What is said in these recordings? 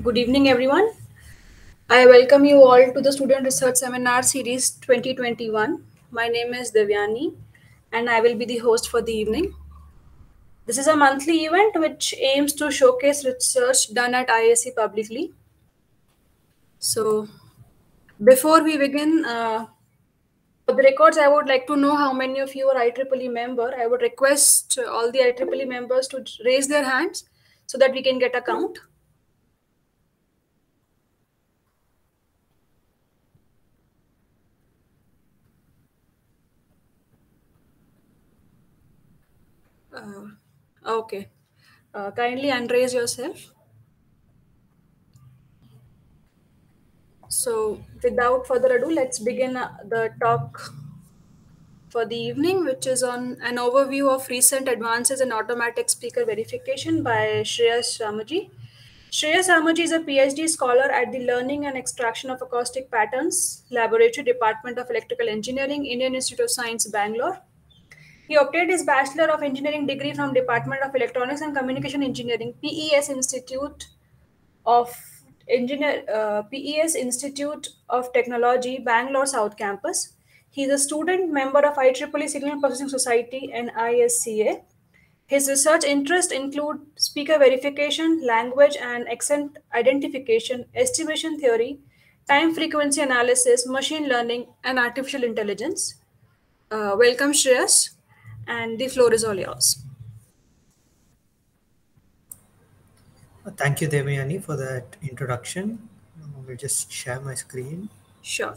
Good evening, everyone. I welcome you all to the Student Research Seminar Series 2021. My name is Devyani, and I will be the host for the evening. This is a monthly event which aims to showcase research done at ISC publicly. So, before we begin, for the records, I would like to know how many of you are IEEE member. I would request all the IEEE members to raise their hands so that we can get a count. Uh, okay. Kindly unraise yourself. So, without further ado, let's begin the talk for the evening, which is on an overview of recent advances in automatic speaker verification by Shreyas Ramaji. Shreyas Ramaji is a PhD scholar at the Learning and Extraction of Acoustic Patterns Laboratory Department of Electrical Engineering, Indian Institute of Science, Bangalore. He obtained his Bachelor of Engineering degree from Department of Electronics and Communication Engineering, PES Institute of PES Institute of Technology, Bangalore South Campus. He is a student member of IEEE Signal Processing Society and ISCA. His research interests include speaker verification, language and accent identification, estimation theory, time frequency analysis, machine learning, and artificial intelligence. Welcome, Shreyas, and the floor is all yours. Thank you, Devyani, for that introduction. We'll just share my screen. Sure.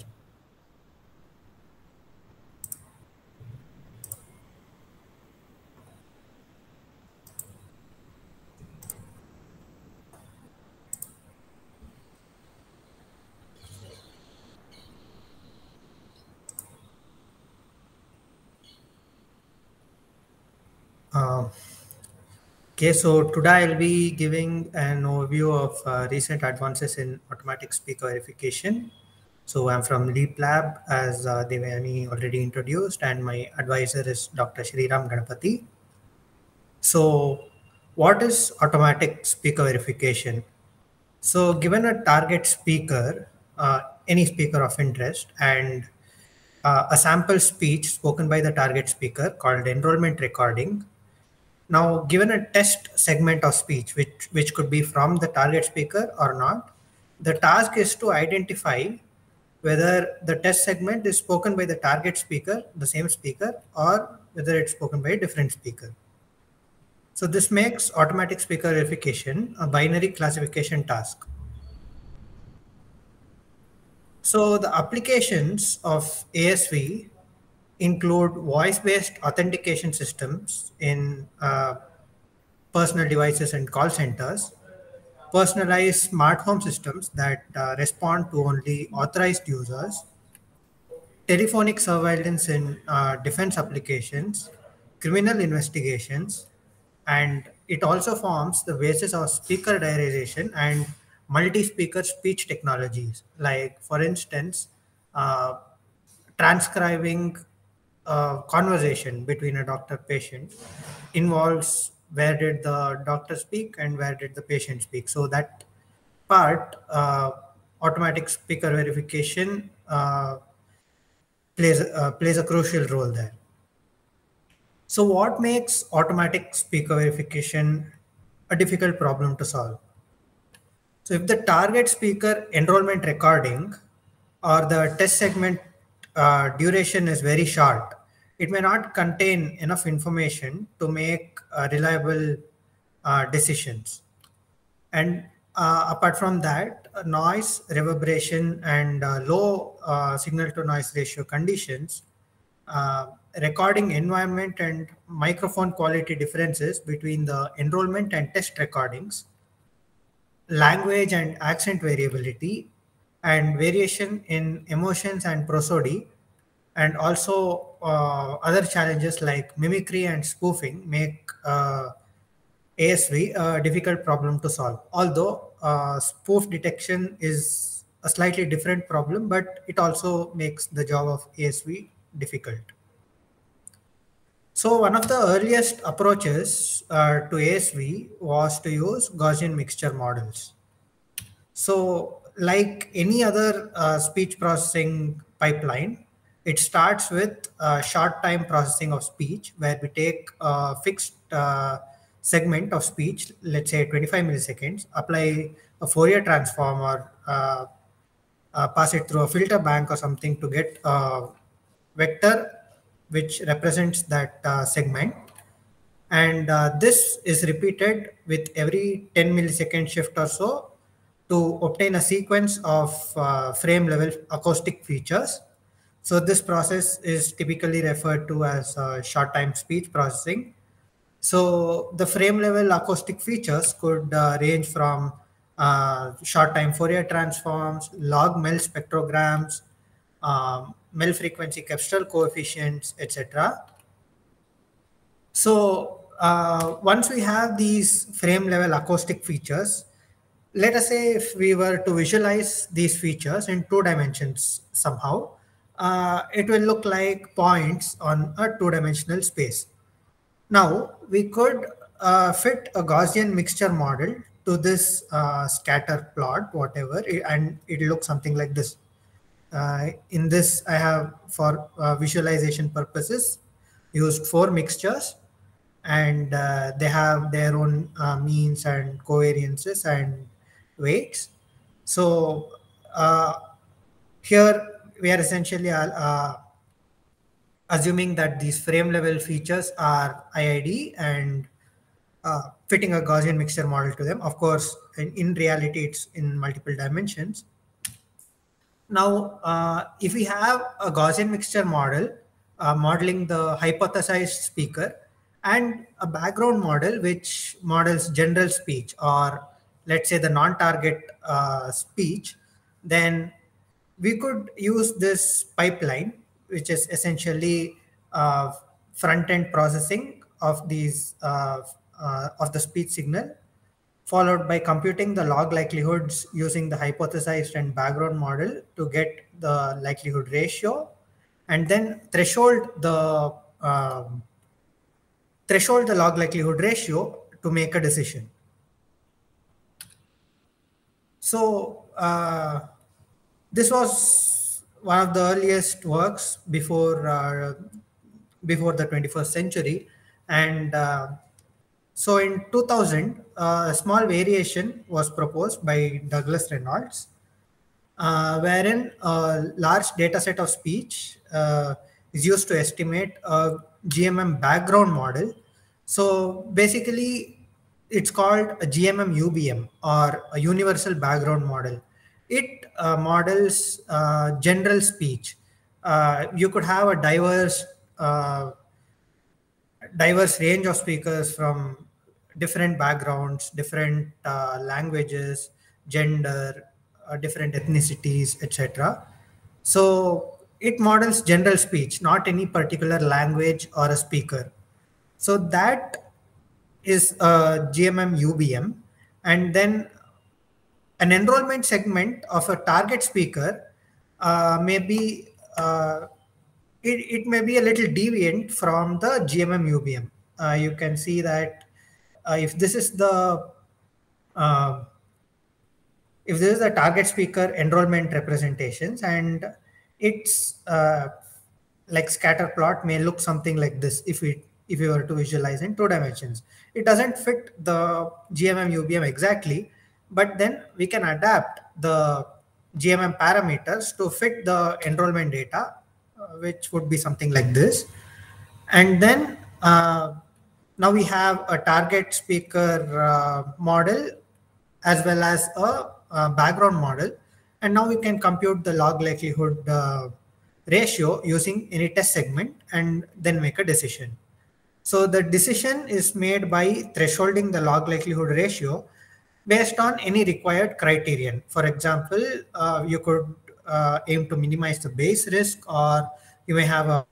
Uh, okay, so today I'll be giving an overview of recent advances in automatic speaker verification. So I'm from Leap Lab, as Devyani already introduced, and my advisor is Dr. Shriram Ganapati. So, what is automatic speaker verification? So, given a target speaker, any speaker of interest, and a sample speech spoken by the target speaker called enrollment recording. Now, given a test segment of speech, which could be from the target speaker or not, the task is to identify whether the test segment is spoken by the target speaker, the same speaker, or whether it's spoken by a different speaker. So this makes automatic speaker verification a binary classification task. So the applications of ASV include voice-based authentication systems in personal devices and call centers, personalized smart home systems that respond to only authorized users, telephonic surveillance in defense applications, criminal investigations, and it also forms the basis of speaker diarization and multi-speaker speech technologies. Like, for instance, uh, transcribing a conversation between a doctor patient involves where did the doctor speak and where did the patient speak. So that part, automatic speaker verification plays a crucial role there. So, what makes automatic speaker verification a difficult problem to solve? So, if the target speaker enrollment recording or the test segment duration is very short, it may not contain enough information to make reliable decisions. And apart from that, noise, reverberation, and low signal to noise ratio conditions, uh, recording environment, and microphone quality differences between the enrollment and test recordings, language and accent variability, and variation in emotions and prosody, and also other challenges like mimicry and spoofing make ASV a difficult problem to solve. Although spoof detection is a slightly different problem, but it also makes the job of ASV difficult. So one of the earliest approaches to ASV was to use Gaussian mixture models. So like any other speech processing pipeline, it starts with short time processing of speech, where we take a fixed segment of speech, let's say 25 milliseconds, apply a Fourier transform or pass it through a filter bank or something to get a vector which represents that segment. And this is repeated with every 10 millisecond shift or so to obtain a sequence of frame level acoustic features. So this process is typically referred to as short time speech processing. So the frame level acoustic features could range from short time Fourier transforms, log Mel spectrograms, Mel frequency Kestrel coefficients, etc. So once we have these frame level acoustic features, let us say if we were to visualize these features in 2 dimensions somehow, it will look like points on a 2-dimensional space. Now we could fit a Gaussian mixture model to this scatter plot, whatever, and it looks something like this. In this, I have, for visualization purposes, used 4 mixtures, and they have their own means and covariances and weights. So here we are essentially assuming that these frame level features are IID and fitting a Gaussian mixture model to them. Of course, in reality, it's in multiple dimensions. Now, if we have a Gaussian mixture model modeling the hypothesized speaker and a background model which models general speech, or let's say the non-target speech, then we could use this pipeline, which is essentially front-end processing of these of the speech signal, followed by computing the log likelihoods using the hypothesized and background model to get the likelihood ratio, and then threshold the log likelihood ratio to make a decision. So this was one of the earliest works before the 21st century, and so in 2000, a small variation was proposed by Douglas Reynolds, wherein a large data set of speech is used to estimate a GMM background model. So basically, it's called a GMM UBM, or a universal background model. It models general speech. You could have a diverse range of speakers from different backgrounds, different languages, gender, different ethnicities, etc. So it models general speech, not any particular language or a speaker. So that is a GMM UBM. And then an enrollment segment of a target speaker may be it may be a little deviant from the GMM UBM. You can see that if this is the target speaker enrollment representations, and it's like scatter plot may look something like this if we were to visualize in 2 dimensions. It doesn't fit the GMM UBM exactly, but then we can adapt the GMM parameters to fit the enrollment data, which would be something like this. And then now we have a target speaker model as well as a background model. And now we can compute the log likelihood ratio using any test segment and then make a decision. So the decision is made by thresholding the log likelihood ratio based on any required criterion. For example, you could aim to minimize the base risk, or you may have a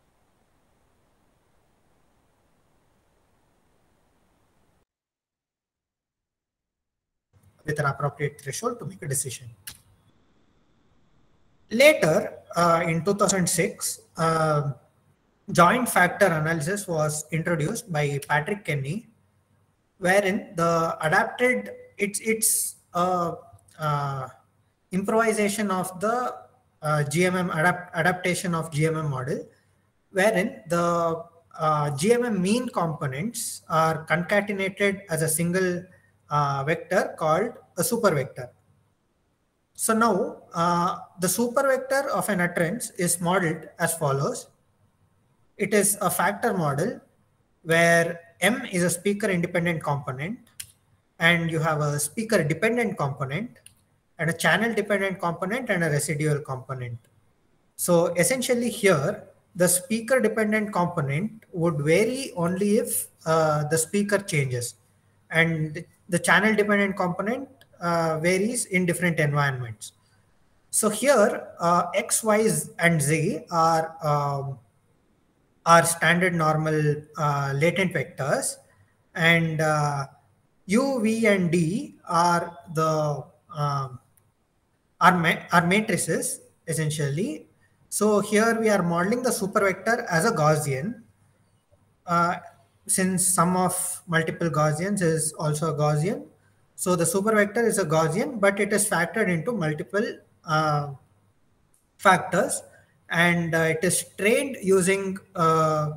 with an appropriate threshold to make a decision. Later, in 2006, joint factor analysis was introduced by Patrick Kenny, wherein the adapted, it's improvisation of the GMM adaptation of GMM model, wherein the GMM mean components are concatenated as a single vector called a super vector. So now the super vector of an utterance is modeled as follows. It is a factor model where M is a speaker independent component, and you have a speaker dependent component and a channel dependent component and a residual component. So essentially here, the speaker dependent component would vary only if the speaker changes, and the channel dependent component varies in different environments. So here, X, Y, and Z are standard normal latent vectors, and U, V, and D are the are matrices essentially. So here we are modeling the super vector as a Gaussian, since sum of multiple Gaussians is also a Gaussian. So the super vector is a Gaussian, but it is factored into multiple factors, and it is trained using a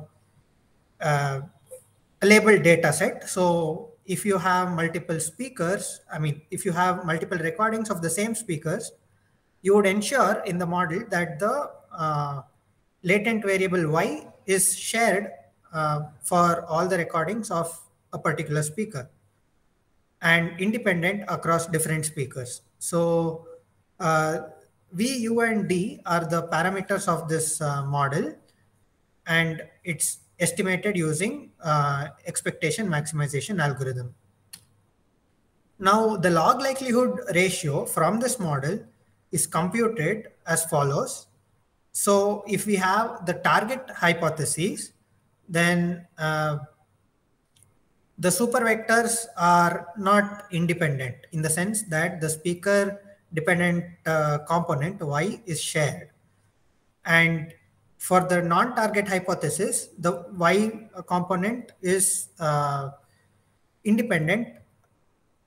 labeled data set. So if you have multiple speakers, if you have multiple recordings of the same speakers, you would ensure in the model that the latent variable Y is shared for all the recordings of a particular speaker and independent across different speakers. So V, U, and D are the parameters of this model, and it's estimated using expectation maximization algorithm. Now, the log likelihood ratio from this model is computed as follows. So if we have the target hypotheses, then the super vectors are not independent in the sense that the speaker dependent component Y is shared. And for the non-target hypothesis, the Y component is independent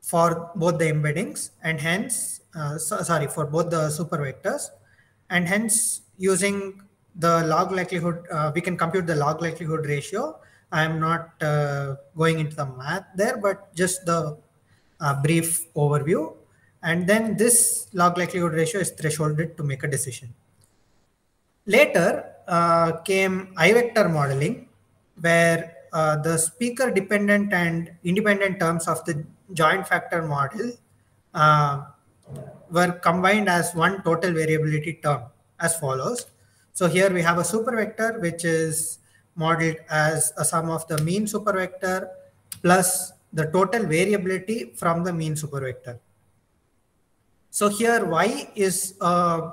for both the embeddings, and hence, for both the super vectors, and hence using the log likelihood, we can compute the log likelihood ratio. I am not going into the math there, but just the brief overview. And then this log likelihood ratio is thresholded to make a decision. Later came I-vector modeling, where the speaker dependent and independent terms of the joint factor model were combined as one total variability term as follows. So here we have a super vector which is modeled as a sum of the mean super vector plus the total variability from the mean super vector. So here Y is a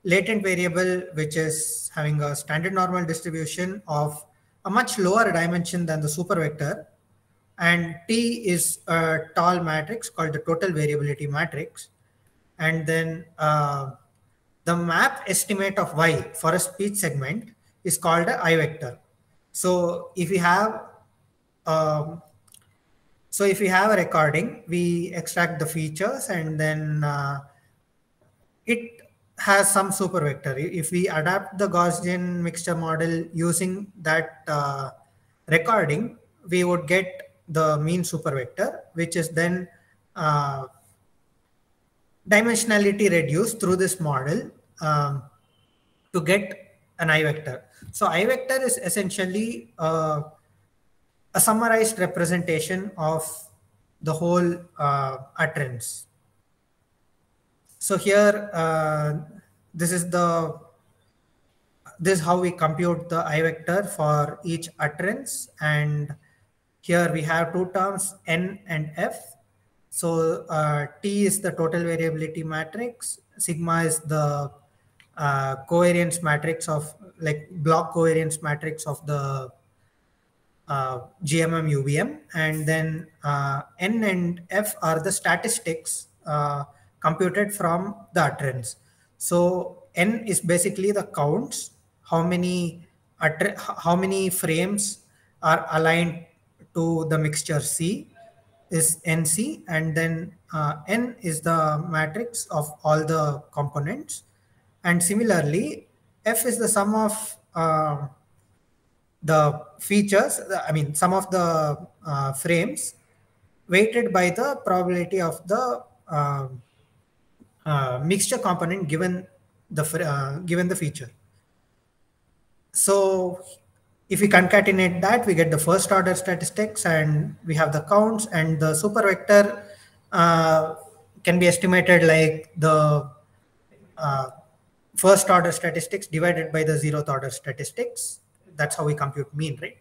latent variable which is having a standard normal distribution of a much lower dimension than the super vector, and T is a tall matrix called the total variability matrix. And then the map estimate of Y for a speech segment is called a I-vector. So if we have a recording, we extract the features, and then it has some super vector. If we adapt the Gaussian mixture model using that recording, we would get the mean super vector, which is then dimensionality reduced through this model to get an I-vector. So I-vector is essentially a summarized representation of the whole utterance. So here, this is how we compute the I-vector for each utterance, and here we have two terms, N and F. So T is the total variability matrix, sigma is the covariance matrix of, like, block covariance matrix of the GMM UVM, and then N and F are the statistics computed from the utterance. So N is basically the counts, how many frames are aligned to the mixture C is NC, and then N is the matrix of all the components, and similarly, F is the sum of the features, I mean, sum of the frames weighted by the probability of the mixture component given the feature. So if we concatenate that, we get the first order statistics, and we have the counts, and the super vector can be estimated like the first order statistics divided by the zeroth order statistics. That's how we compute mean, right?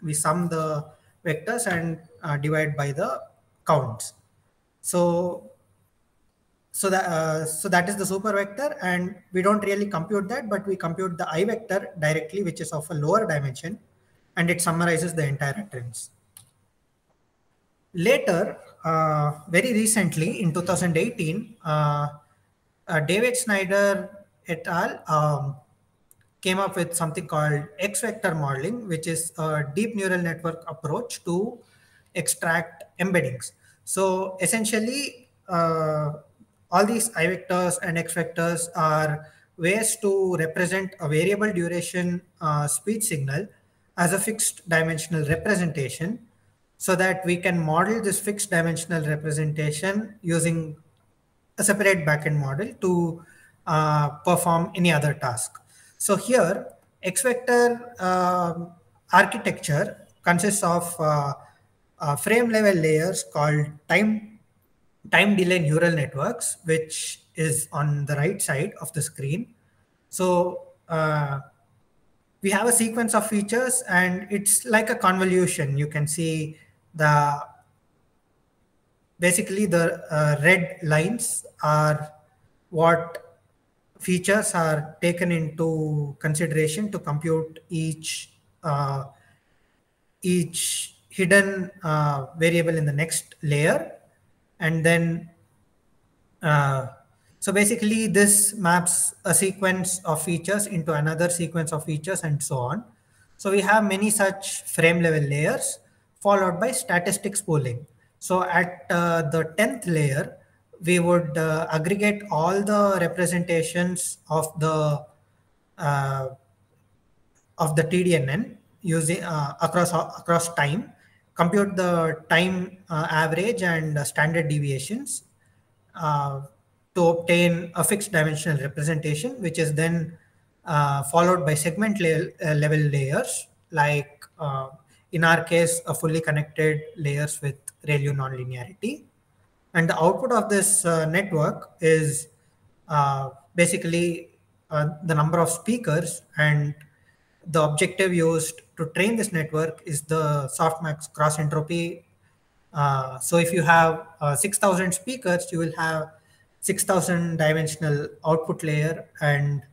We sum the vectors and divide by the counts. So that is the super vector, and we don't really compute that, but we compute the I vector directly, which is of a lower dimension, and it summarizes the entire utterance. Later, very recently in 2018, David Snyder et al. Came up with something called X vector modeling, which is a deep neural network approach to extract embeddings. So essentially, all these I vectors and X vectors are ways to represent a variable duration speech signal as a fixed dimensional representation, so that we can model this fixed dimensional representation using a separate backend model to perform any other task. So here, X vector architecture consists of frame level layers called time delay neural networks, which is on the right side of the screen. So we have a sequence of features, and it's like a convolution. You can see basically the red lines are what features are taken into consideration to compute each hidden variable in the next layer. And then so basically this maps a sequence of features into another sequence of features, and so on. So we have many such frame level layers followed by statistics pooling. So at the 10th layer, we would aggregate all the representations of the TDNN using across time, compute the time average and standard deviations to obtain a fixed dimensional representation, which is then followed by segment level layers, like in our case, a fully connected layers with ReLU nonlinearity. And the output of this network is basically the number of speakers, and the objective used to train this network is the softmax cross entropy. So if you have 6,000 speakers, you will have 6,000 dimensional output layer and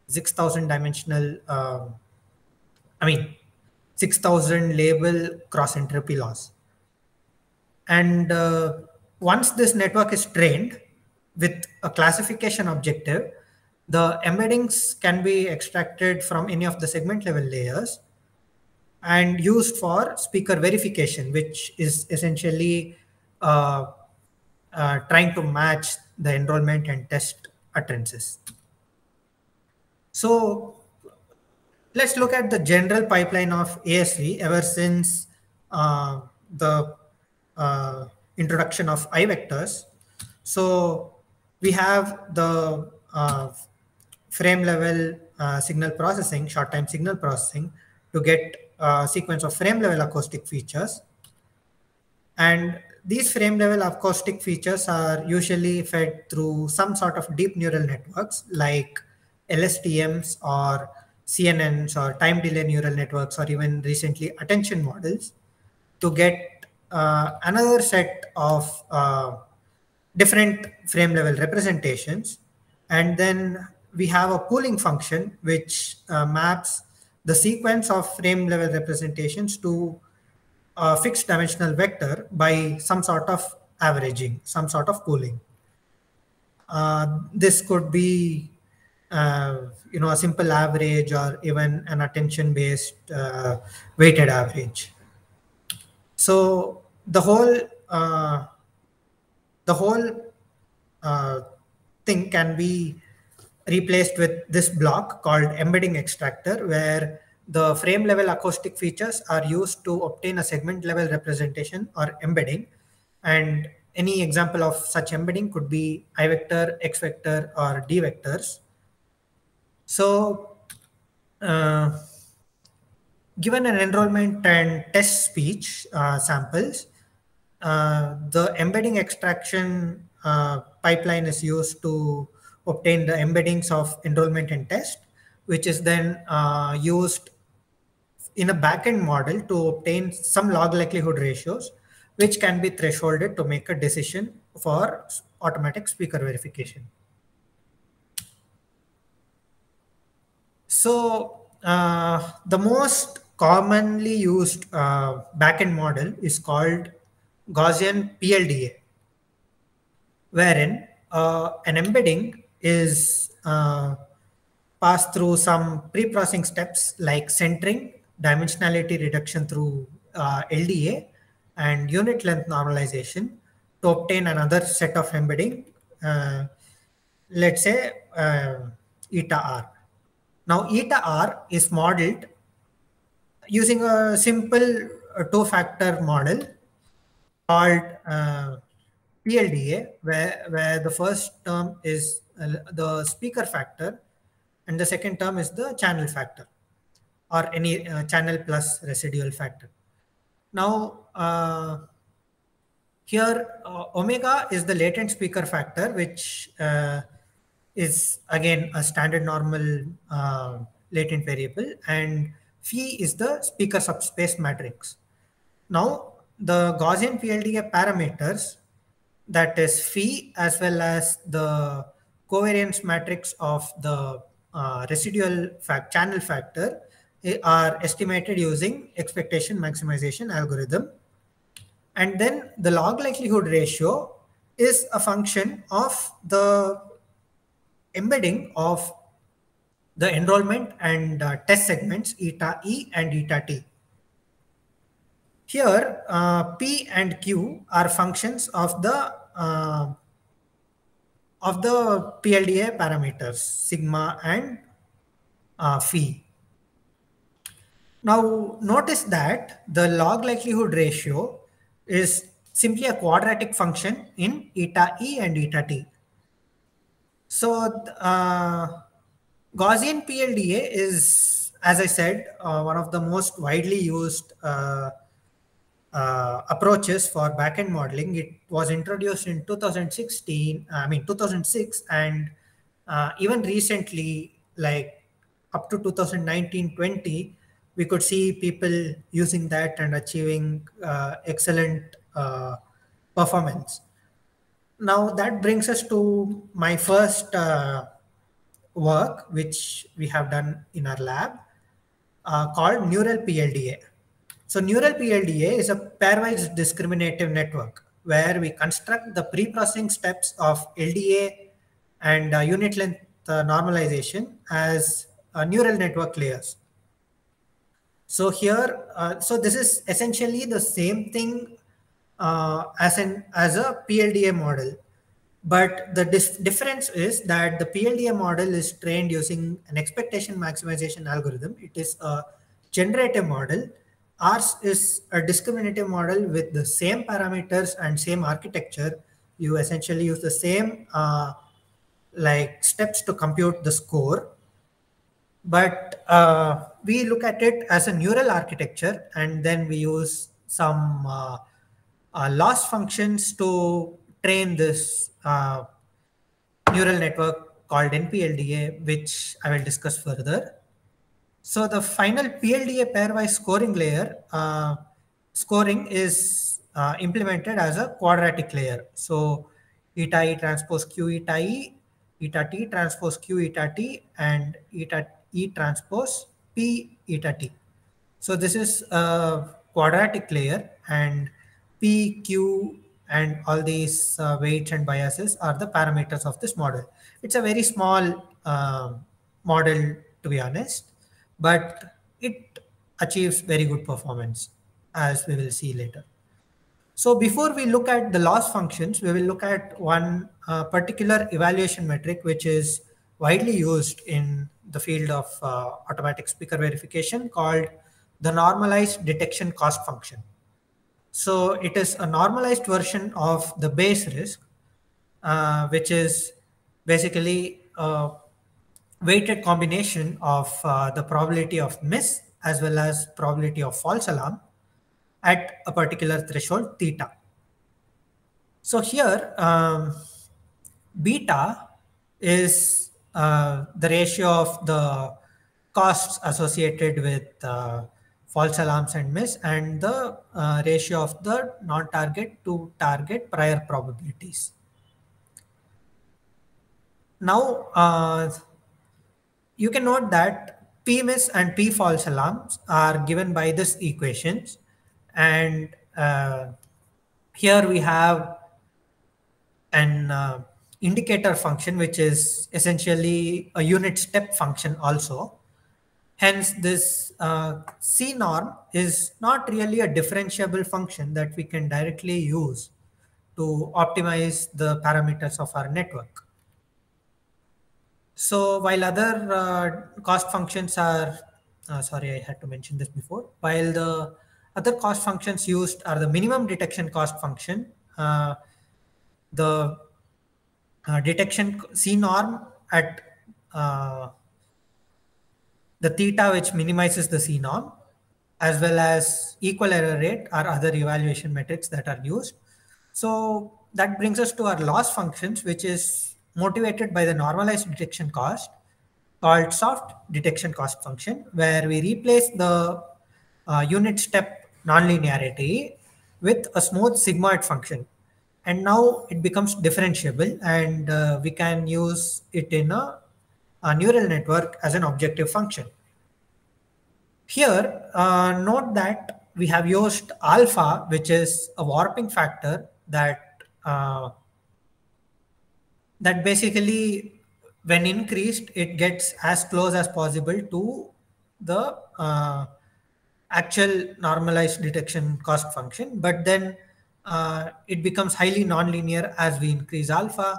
6,000 dimensional, 6,000 label cross entropy loss. And once this network is trained with a classification objective, the embeddings can be extracted from any of the segment level layers and used for speaker verification, which is essentially trying to match the enrollment and test utterances. So let's look at the general pipeline of ASV ever since the introduction of I vectors. So we have the frame level signal processing, short time signal processing, to get a sequence of frame level acoustic features. And these frame level acoustic features are usually fed through some sort of deep neural networks like LSTMs or CNNs or time delay neural networks, or even recently attention models, to get another set of different frame level representations. And then we have a pooling function which maps the sequence of frame level representations to a fixed dimensional vector by some sort of averaging, some sort of pooling. This could be a simple average, or even an attention-based weighted average. So the whole the whole uh, thing can be replaced with this block called embedding extractor, where the frame level acoustic features are used to obtain a segment level representation or embedding. And any example of such embedding could be I vector, X vector, or D vectors. So, given an enrollment and test speech samples, the embedding extraction pipeline is used to obtain the embeddings of enrollment and test, which is then used in a backend model to obtain some log likelihood ratios, which can be thresholded to make a decision for automatic speaker verification. So the most commonly used backend model is called Gaussian PLDA, wherein an embedding is passed through some pre-processing steps like centering, dimensionality reduction through LDA, and unit length normalization to obtain another set of embedding, let's say eta R. Now, eta R is modeled using a simple two-factor model called PLDA, where the first term is the speaker factor and the second term is the channel factor, or any channel plus residual factor. Now, here omega is the latent speaker factor, which is again a standard normal latent variable, and phi is the speaker subspace matrix. Now, the Gaussian PLDA parameters, that is phi as well as the covariance matrix of the residual channel factor, are estimated using expectation maximization algorithm. And then the log likelihood ratio is a function of the embedding of the enrollment and test segments eta E and eta T. Here, P and Q are functions of the PLDA parameters, sigma and phi. Now, notice that the log likelihood ratio is simply a quadratic function in eta E and eta T. So, Gaussian PLDA is, as I said, one of the most widely used approaches for backend modeling. It was introduced in 2006, and even recently, like up to 2019-20, we could see people using that and achieving excellent performance. Now that brings us to my first work, which we have done in our lab, called Neural PLDA. So Neural PLDA is a pairwise discriminative network where we construct the pre-processing steps of LDA and unit length normalization as neural network layers. So here, so this is essentially the same thing as a PLDA model, but the difference is that the PLDA model is trained using an expectation maximization algorithm. It is a generative model. Ours is a discriminative model with the same parameters and same architecture. You essentially use the same like steps to compute the score, but we look at it as a neural architecture, and then we use some loss functions to train this neural network called NPLDA, which I will discuss further. So the final PLDA pairwise scoring layer, scoring is implemented as a quadratic layer. So eta E transpose Q eta E, eta T transpose Q eta T, and eta E transpose P eta T. So this is a quadratic layer, and P, Q, and all these weights and biases are the parameters of this model. It's a very small model, to be honest, but it achieves very good performance, as we will see later. So before we look at the loss functions, we will look at one particular evaluation metric which is widely used in the field of automatic speaker verification, called the normalized detection cost function. So it is a normalized version of the base risk, which is basically a weighted combination of the probability of miss as well as probability of false alarm at a particular threshold theta. So here, beta is the ratio of the costs associated with false alarms and miss, and the ratio of the non-target to target prior probabilities. Now, you can note that P miss and P false alarms are given by this equations, and here we have an indicator function which is essentially a unit step function also. Hence, this C norm is not really a differentiable function that we can directly use to optimize the parameters of our network. So while other cost functions are, sorry, I had to mention this before, while the other cost functions used are the minimum detection cost function, the detection C norm at the theta which minimizes the C norm, as well as equal error rate are other evaluation metrics that are used. So that brings us to our loss functions, which is motivated by the normalized detection cost, called soft detection cost function, where we replace the unit step nonlinearity with a smooth sigmoid function. And now it becomes differentiable, and we can use it in a neural network as an objective function. Here, note that we have used alpha, which is a warping factor that that basically, when increased, it gets as close as possible to the actual normalized detection cost function, but then it becomes highly nonlinear as we increase alpha.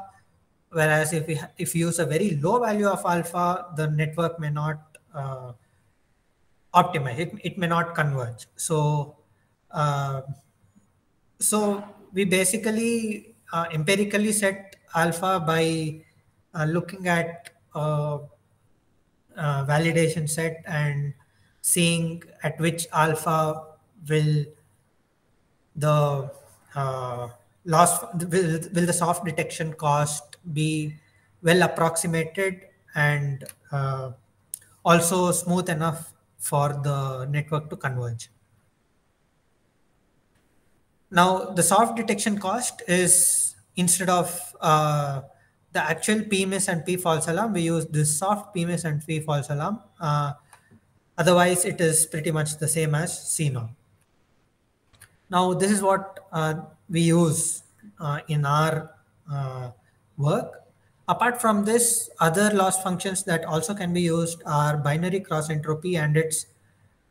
Whereas if we use a very low value of alpha, the network may not optimize. It may not converge. So so we basically empirically set alpha by looking at validation set and seeing at which alpha will the loss will the soft detection cost be well approximated and also smooth enough for the network to converge. Now, the soft detection cost is, instead of the actual PMIS and P false alarm, we use this soft PMIS and P false alarm. Otherwise, it is pretty much the same as C norm. Now, this is what we use in our work. Apart from this, other loss functions that also can be used are binary cross entropy and its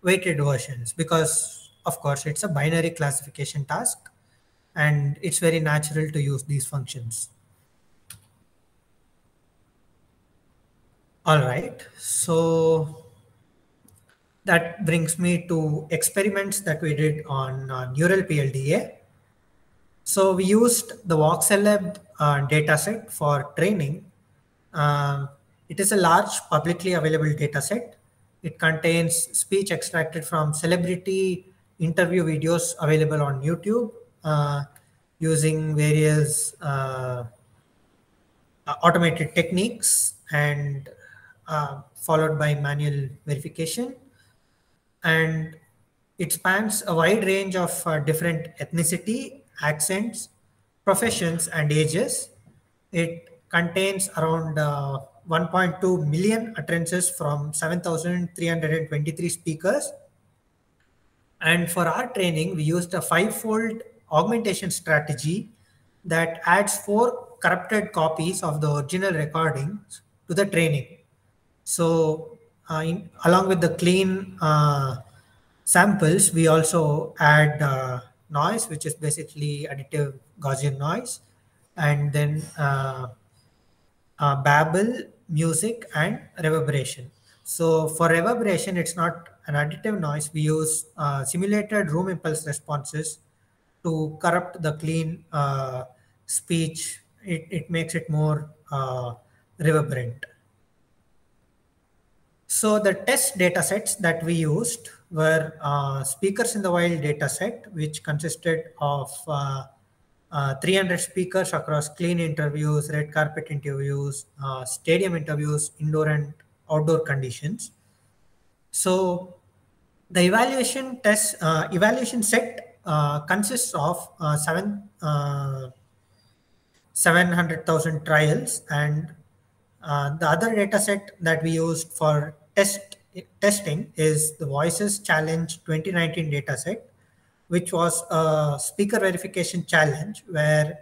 weighted versions, because of course it's a binary classification task and it's very natural to use these functions. All right, so that brings me to experiments that we did on neural PLDA. So we used the VoxLab dataset for training. It is a large publicly available dataset. It contains speech extracted from celebrity interview videos available on YouTube using various automated techniques and followed by manual verification. And it spans a wide range of different ethnicity, accents, professions, and ages. It contains around 1.2 million utterances from 7,323 speakers. And for our training, we used a 5-fold augmentation strategy that adds 4 corrupted copies of the original recordings to the training. So along with the clean samples, we also add noise, which is basically additive Gaussian noise, and then babble, music, and reverberation. So for reverberation, it's not an additive noise. We use simulated room impulse responses to corrupt the clean speech. It makes it more reverberant. So the test data sets that we used were speakers in the wild data set, which consisted of 300 speakers across clean interviews, red carpet interviews, stadium interviews, indoor and outdoor conditions. So the evaluation set consists of 700,000 trials, and the other data set that we used for testing is the Voices Challenge 2019 data set, which was a speaker verification challenge where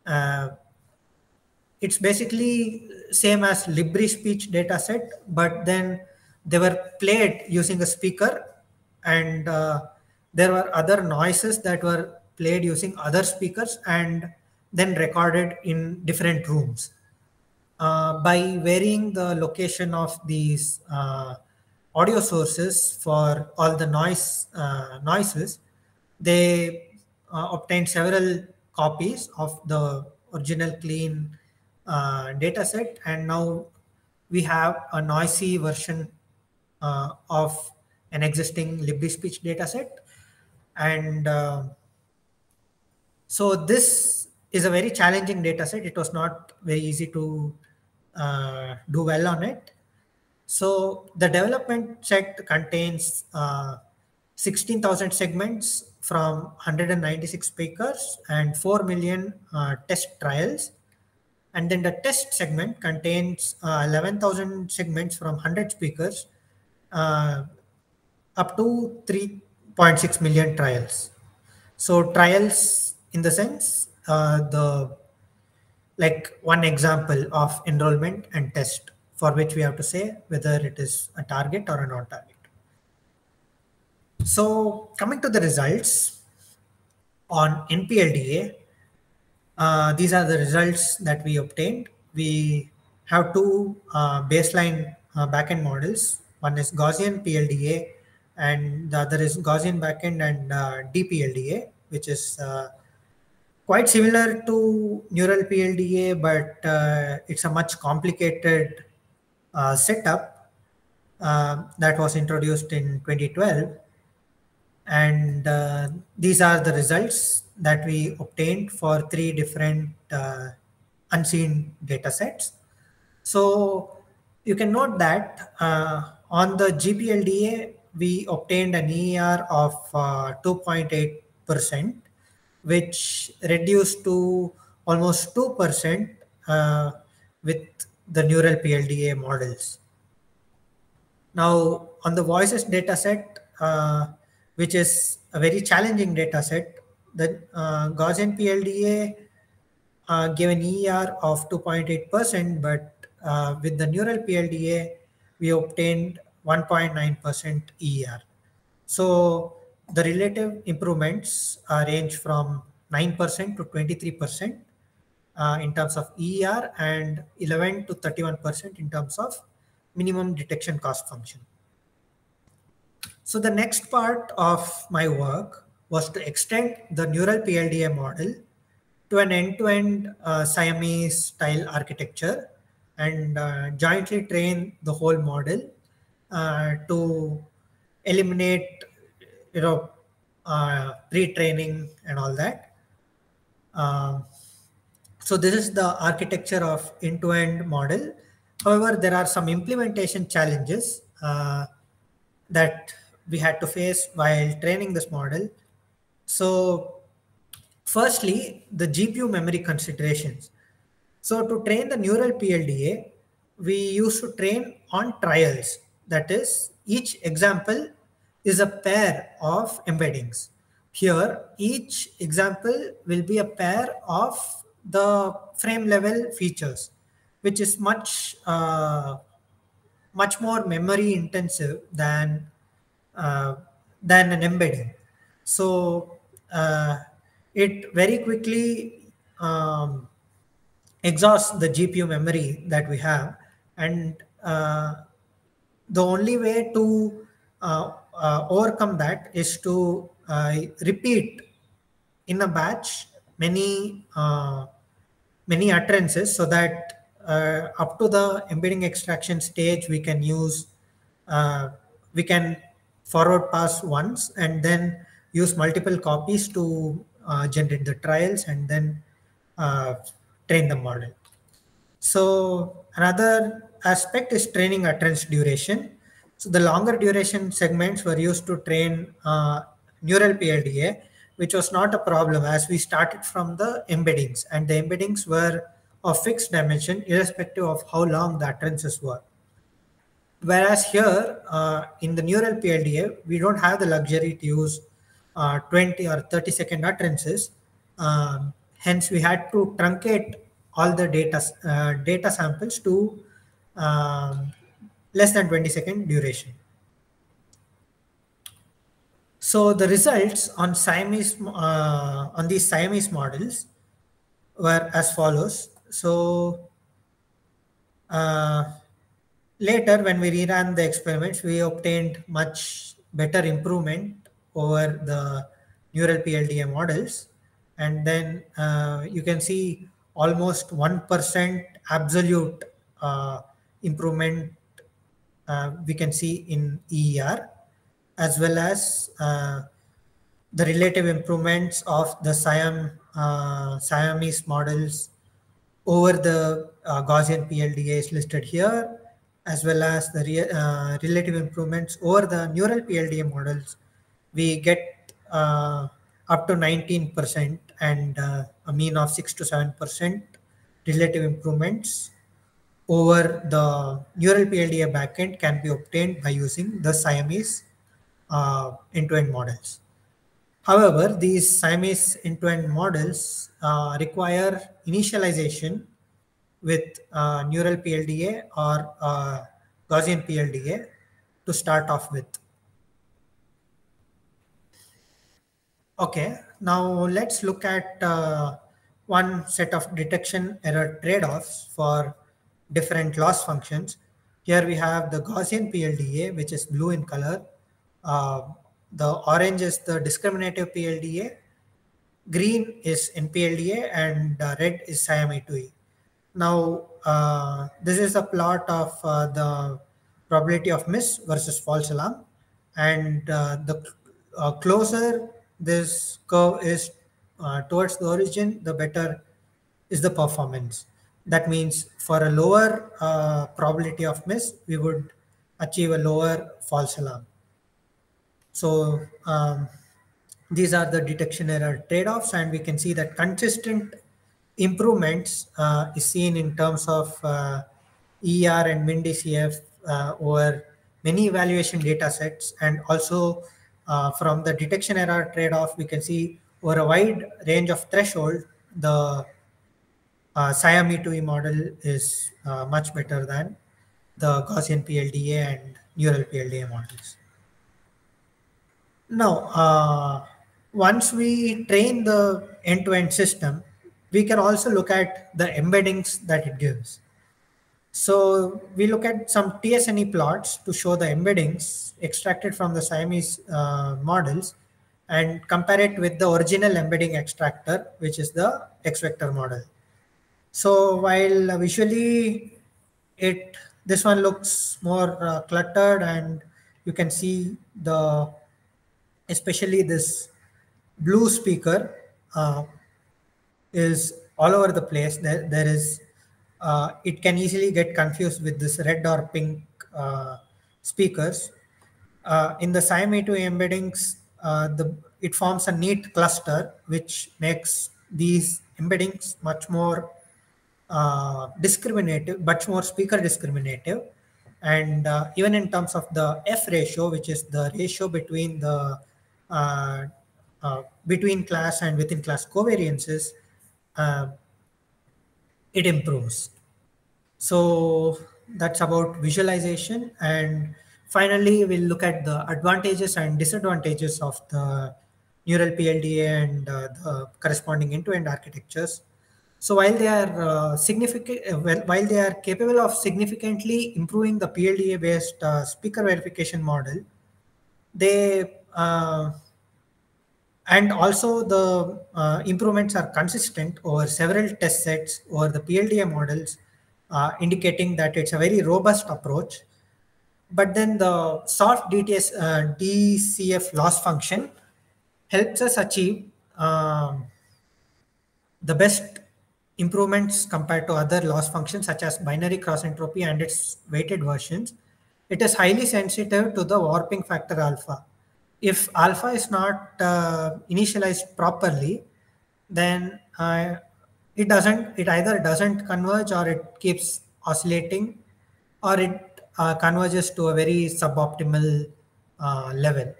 uh, it's basically same as Libri speech data set, but then they were played using a speaker, and there were other noises that were played using other speakers and then recorded in different rooms. By varying the location of these audio sources for all the noises, they obtained several copies of the original clean data set, and now we have a noisy version of an existing Libri speech data set. And so this is a very challenging data set. It was not very easy to do well on it. So the development set contains 16,000 segments from 196 speakers and 4 million test trials. And then the test segment contains 11,000 segments from 100 speakers up to 3.6 million trials. So trials in the sense the like one example of enrollment and test for which we have to say whether it is a target or a non-target. So coming to the results on NPLDA, these are the results that we obtained. We have two baseline backend models. One is Gaussian PLDA and the other is Gaussian backend and DPLDA, which is quite similar to neural PLDA, but it's a much complicated setup that was introduced in 2012. And these are the results that we obtained for three different unseen data sets. So you can note that on the GPLDA, we obtained an ER of 2.8%, which reduced to almost 2% with the neural PLDA models. Now, on the voices dataset, which is a very challenging data set, the Gaussian PLDA gave an ER of 2.8%, but with the neural PLDA, we obtained 1.9% ER. So the relative improvements range from 9% to 23% in terms of ER and 11 to 31% in terms of minimum detection cost function. So the next part of my work was to extend the neural PLDA model to an end-to-end Siamese style architecture and jointly train the whole model to eliminate pre-training and all that. So this is the architecture of end-to-end model. However, there are some implementation challenges that we had to face while training this model. So firstly, the GPU memory considerations. So to train the neural PLDA, we used to train on trials. That is, each example is a pair of embeddings. Here, each example will be a pair of the frame level features, which is much more memory intensive than an embedding. So it very quickly exhausts the GPU memory that we have, and the only way to overcome that is to repeat in a batch many utterances, so that up to the embedding extraction stage we can use we can forward pass once and then use multiple copies to generate the trials and then uh, train the model. So another aspect is training utterance duration. So the longer duration segments were used to train neural PLDA, which was not a problem as we started from the embeddings, and the embeddings were of fixed dimension irrespective of how long the utterances were. Whereas here in the neural PLDA, we don't have the luxury to use 20 or 30-second utterances. Hence, we had to truncate all the data samples to um, less than 20-second duration. So the results on Siamese on these Siamese models were as follows. So later, when we reran the experiments, we obtained much better improvement over the neural PLDA models. And then you can see almost 1% absolute improvement we can see in EER, as well as the relative improvements of the Siamese models over the Gaussian PLDA is listed here, as well as the relative improvements over the neural PLDA models. We get up to 19% and a mean of 6 to 7% relative improvements over the neural PLDA backend can be obtained by using the Siamese end-to-end models. However, these Siamese end-to-end models require initialization with neural PLDA or Gaussian PLDA to start off with. Okay, now let's look at one set of detection error trade-offs for different loss functions. Here we have the Gaussian PLDA, which is blue in color. The orange is the discriminative PLDA. Green is NPLDA, and red is SIAM-E2E. Now, this is a plot of the probability of miss versus false alarm. And the closer this curve is towards the origin, the better is the performance. That means for a lower probability of miss, we would achieve a lower false alarm. So these are the detection error trade-offs, and we can see that consistent improvements is seen in terms of ER and MinDCF over many evaluation data sets, and also from the detection error trade-off, we can see over a wide range of threshold, the SIAM-E2E model is much better than the Gaussian PLDA and neural PLDA models. Now, once we train the end-to-end system, we can also look at the embeddings that it gives. So we look at some TSNE plots to show the embeddings extracted from the Siamese models and compare it with the original embedding extractor, which is the X-vector model. So while visually this one looks more cluttered, and you can see especially this blue speaker is all over the place. There is it can easily get confused with this red or pink speakers. In the SIAM-E2 embeddings, it forms a neat cluster, which makes these embeddings much more discriminative, much more speaker discriminative. And even in terms of the F ratio, which is the ratio between the between class and within class covariances, it improves. So that's about visualization. And finally, we'll look at the advantages and disadvantages of the neural PLDA and the corresponding end-to-end architectures. So while they are while they are capable of significantly improving the PLDA-based speaker verification model, they and also the improvements are consistent over several test sets over the PLDA models, indicating that it's a very robust approach. But then the soft DCF loss function helps us achieve the best improvements compared to other loss functions such as binary cross entropy and its weighted versions. It is highly sensitive to the warping factor alpha. If alpha is not initialized properly, then it either doesn't converge or it keeps oscillating, or it converges to a very suboptimal level.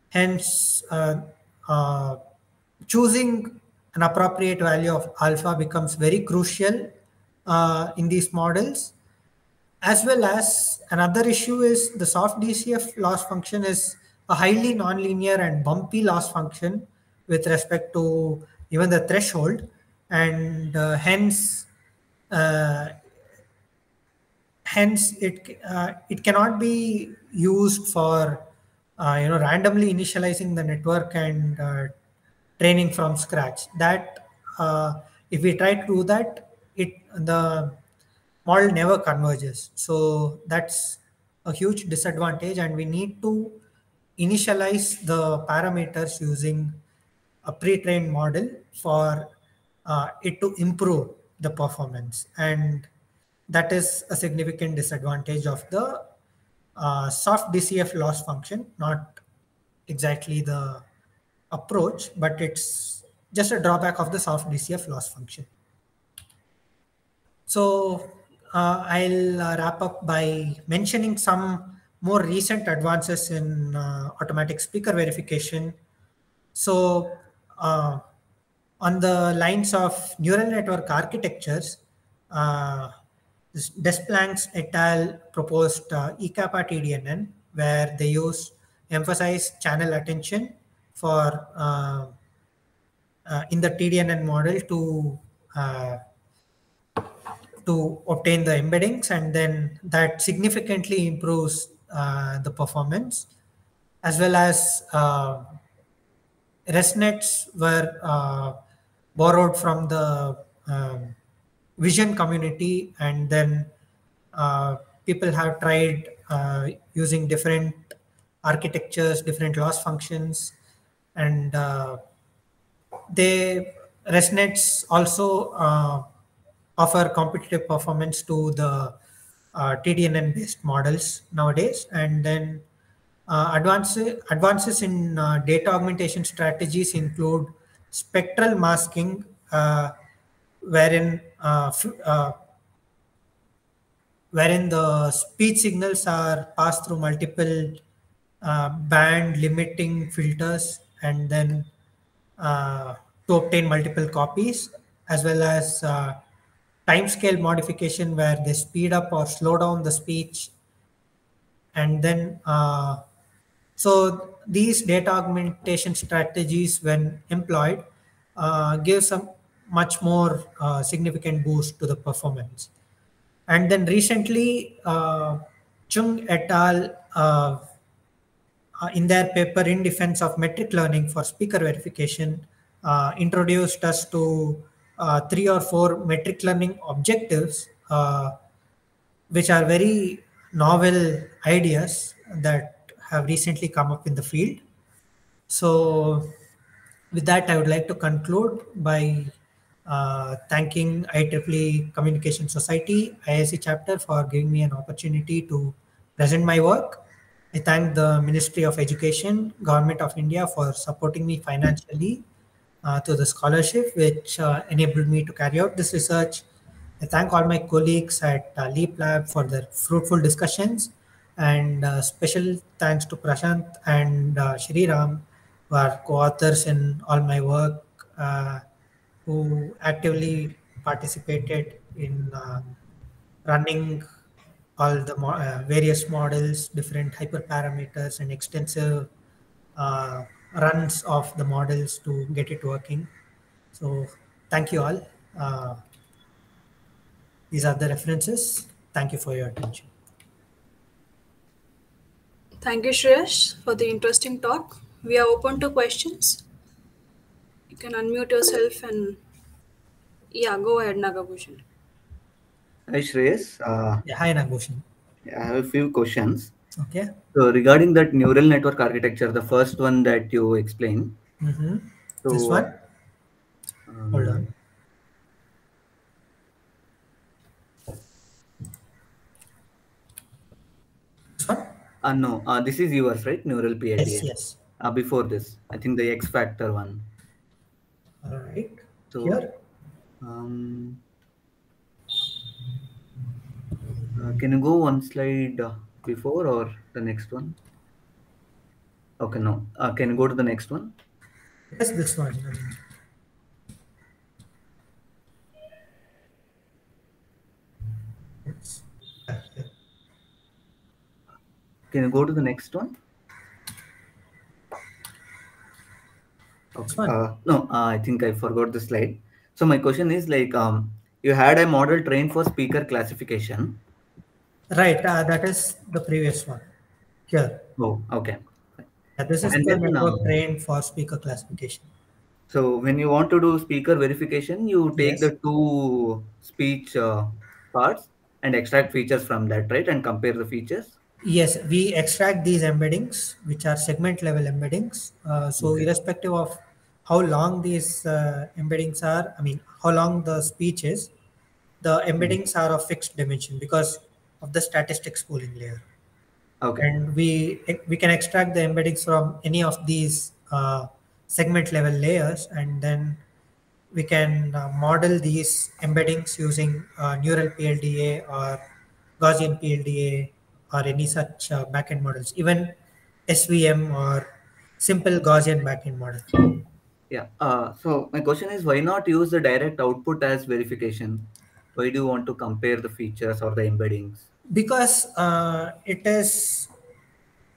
Hence, uh, choosing an appropriate value of alpha becomes very crucial in these models. As well as another issue is the soft DCF loss function is a highly nonlinear and bumpy loss function with respect to even the threshold, and uh, hence it cannot be used for randomly initializing the network and training from scratch. That if we try to do that, the model never converges. So that's a huge disadvantage, and we need to initialize the parameters using a pre-trained model for it to improve the performance. And that is a significant disadvantage of the soft DCF loss function, not exactly the approach, but it's just a drawback of the soft DCF loss function. So I'll wrap up by mentioning some more recent advances in automatic speaker verification. So on the lines of neural network architectures, uh, Desplanques et al. Proposed eKappa TDNN, where they emphasize channel attention for in the TDNN model uh, to obtain the embeddings, and then that significantly improves the performance, as well as ResNets were borrowed from the vision community, and then people have tried using different architectures, different loss functions, and they ResNets also offer competitive performance to the TDNN based models nowadays. And then advances in data augmentation strategies include spectral masking, wherein wherein the speech signals are passed through multiple band limiting filters, and then to obtain multiple copies, as well as timescale modification where they speed up or slow down the speech. And then so these data augmentation strategies, when employed, give some much more significant boost to the performance. And then recently, Chung et al. In their paper in defense of metric learning for speaker verification, introduced us to three or four metric learning objectives, which are very novel ideas that have recently come up in the field. So, with that, I would like to conclude by thanking IEEE Communication Society, IIC chapter, for giving me an opportunity to present my work. I thank the Ministry of Education, Government of India, for supporting me financially to the scholarship, which enabled me to carry out this research. I thank all my colleagues at Leap Lab for their fruitful discussions, and special thanks to Prashant and Shri Ram, who are co-authors in all my work, who actively participated in running all the various models, different hyperparameters, and extensive uh, runs of the models to get it working. So thank you all. These are the references. Thank you for your attention. Thank you, Shreyash, for the interesting talk. We are open to questions. You can unmute yourself and yeah, go ahead, Nagabhushan. Hi Shreyas, Yeah, hi Nagushin. I have a few questions. Okay. So regarding that neural network architecture, the first one that you explained. Mm-hmm. This So one. Hold on. This one. no, this is yours, right? Neural Yes, PLDA. yes. Before this, I think the X factor one. All right. So, Here. can you go one slide before or the next one? Okay, no. Can you go to the next one? Yes, this one. It's, here. Can you go to the next one? This Okay. one. No, I think I forgot the slide. So my question is like, you had a model trained for speaker classification. Right. That is the previous one. Here. Oh, okay. This is And the then, network trained for speaker classification. so when you want to do speaker verification, you take Yes. the two speech parts and extract features from that, right? And compare the features. Yes, we extract these embeddings, which are segment level embeddings. So Okay. irrespective of how long these embeddings are, I mean, how long the speech is, the Mhm. embeddings are of fixed dimension because of the statistics pooling layer. Okay. And we can extract the embeddings from any of these segment level layers, and then we can model these embeddings using neural PLDA or Gaussian PLDA or any such backend models, even SVM or simple Gaussian backend model. Yeah. So my question is, why not use the direct output as verification? Why do you want to compare the features or the embeddings? Because it is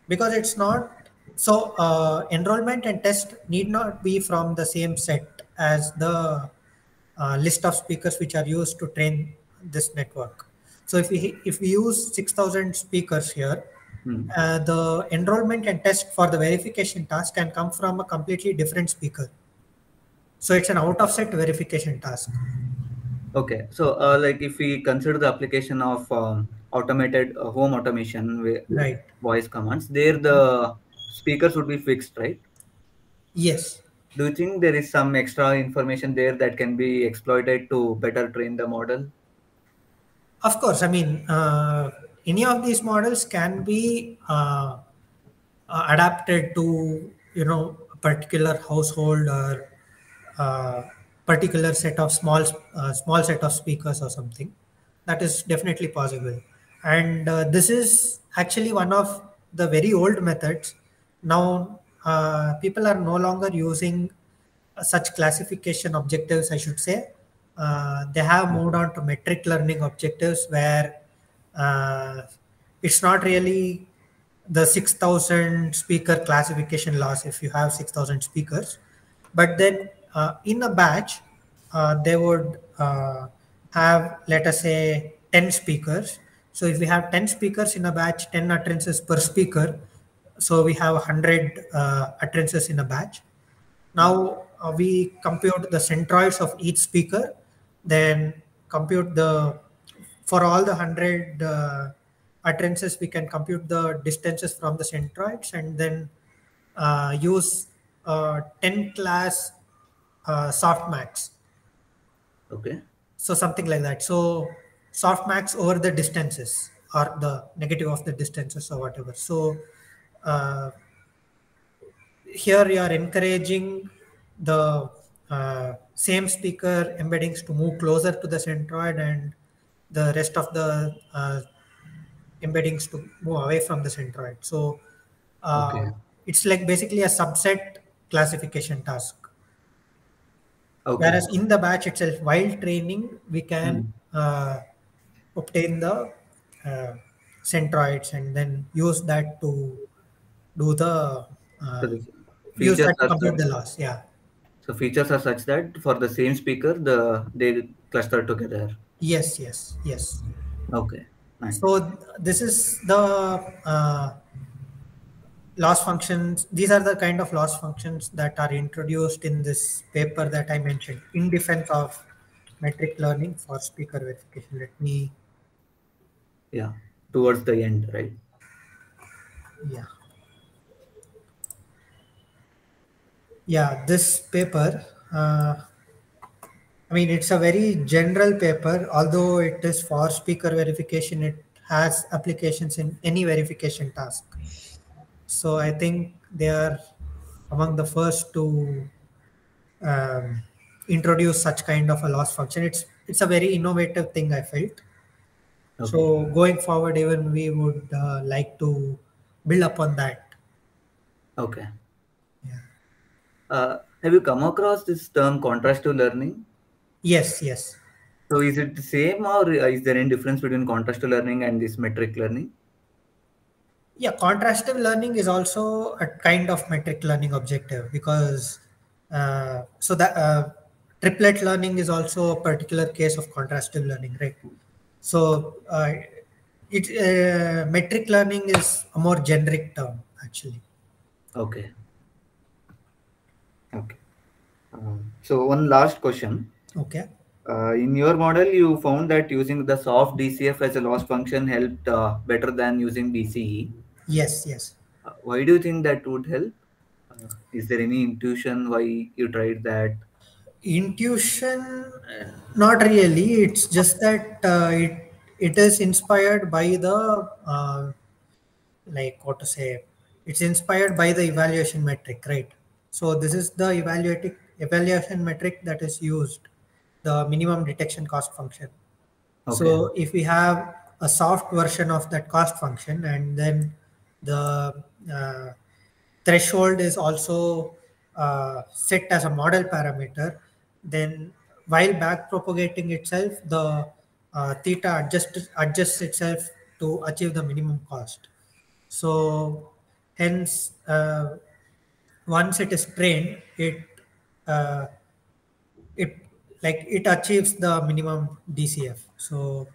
because it's not so enrollment and test need not be from the same set as the list of speakers which are used to train this network. So if we use 6,000 speakers here, Hmm. the enrollment and test for the verification task can come from a completely different speaker. So it's an out of set verification task. Okay, so like if we consider the application of automated home automation with Right. voice commands, there the speakers would be fixed, right? Yes. Do you think there is some extra information there that can be exploited to better train the model? Of course. I mean, any of these models can be adapted to a particular household or particular set of small set of speakers or something. That is definitely possible, and this is actually one of the very old methods. Now people are no longer using such classification objectives, I should say. They have moved on to metric learning objectives where uh, it's not really the 6,000 speaker classification loss if you have 6,000 speakers, but then in a batch they would have, let us say, 10 speakers. So if we have 10 speakers in a batch, 10 utterances per speaker, so we have 100 utterances in a batch. Now we compute the centroids of each speaker, then compute the for all the 100 utterances we can compute the distances from the centroids, and then use 10 class softmax. Okay. So something like that. So softmax over the distances or the negative of the distances or whatever. So uh, here you are encouraging the same speaker embeddings to move closer to the centroid, and the rest of the embeddings to move away from the centroid. So Okay. it's like basically a subset classification task. Okay. Whereas in the batch itself, while training, we can Hmm. obtain the uh, centroids and then use that to do the uh, Solution. use features that to are compute such, the loss. Yeah. so features are such that for the same speaker, they cluster together. Yes, yes, yes. Okay, nice. So this is the loss functions. These are the kind of loss functions that are introduced in this paper that I mentioned in defense of metric learning for speaker verification. Let me, Yeah, towards the end, right? yeah. Yeah, this paper, I mean, it's a very general paper, although it is for speaker verification, it has applications in any verification task. So I think they are among the first to um, introduce such kind of a loss function. It's a very innovative thing, I felt. Okay, So going forward, even we would like to build upon that. okay. Yeah. Have you come across this term contrastive learning? Yes, yes. So is it the same, or is there any difference between contrastive learning and this metric learning? Yeah, contrastive learning is also a kind of metric learning objective because so that triplet learning is also a particular case of contrastive learning, right? So metric learning is a more generic term actually. Okay, okay. So one last question. Okay. In your model, you found that using the soft DCF as a loss function helped better than using DCE. Yes, yes. Why do you think that would help? Is there any intuition why you tried that? Intuition, not really. It's just that it is inspired by the like what to say. It's inspired by the evaluation metric, right? So this is the evaluation metric that is used, the minimum detection cost function. Okay, So if we have a soft version of that cost function, and then the uh, threshold is also set as a model parameter, then while back propagating itself, the theta adjusts itself to achieve the minimum cost. So hence, once it is trained, uh, it it achieves the minimum DCF. So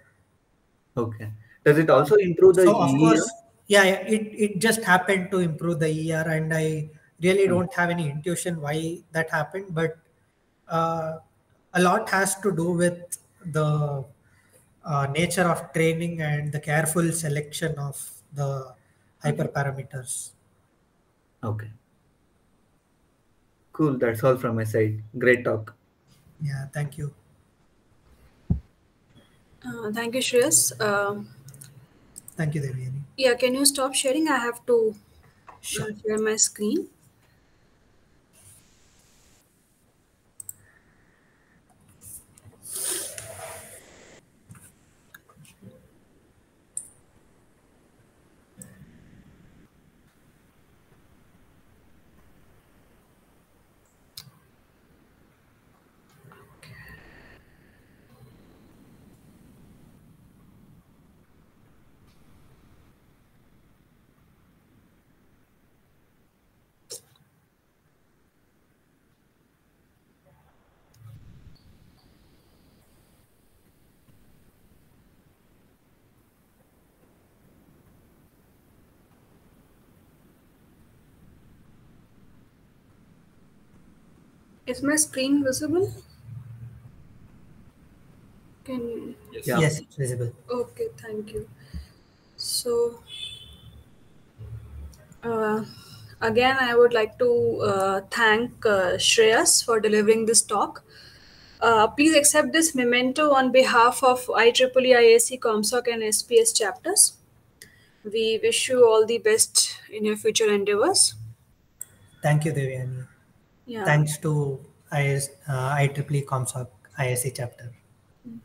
okay. Does it also improve the so of EER? course, yeah, yeah, it just happened to improve the ER, and I really Oh, don't have any intuition why that happened, but uh, a lot has to do with the nature of training and the careful selection of the hyperparameters. okay. Cool. That's all from my side. Great talk. Yeah, thank you. Thank you, Shreyas. Thank you, Devyani. Yeah, can you stop sharing? I have to Sure. share my screen. Is my screen visible? Can Yeah. Yes, it's visible. Okay, thank you. So uh, again, I would like to thank Shreyas for delivering this talk. Please accept this memento on behalf of IEEE, IAC, ComSoc, and SPS chapters. We wish you all the best in your future endeavors. Thank you, Devyani. Yeah. Thanks to IEEE ComSoc ISC chapter.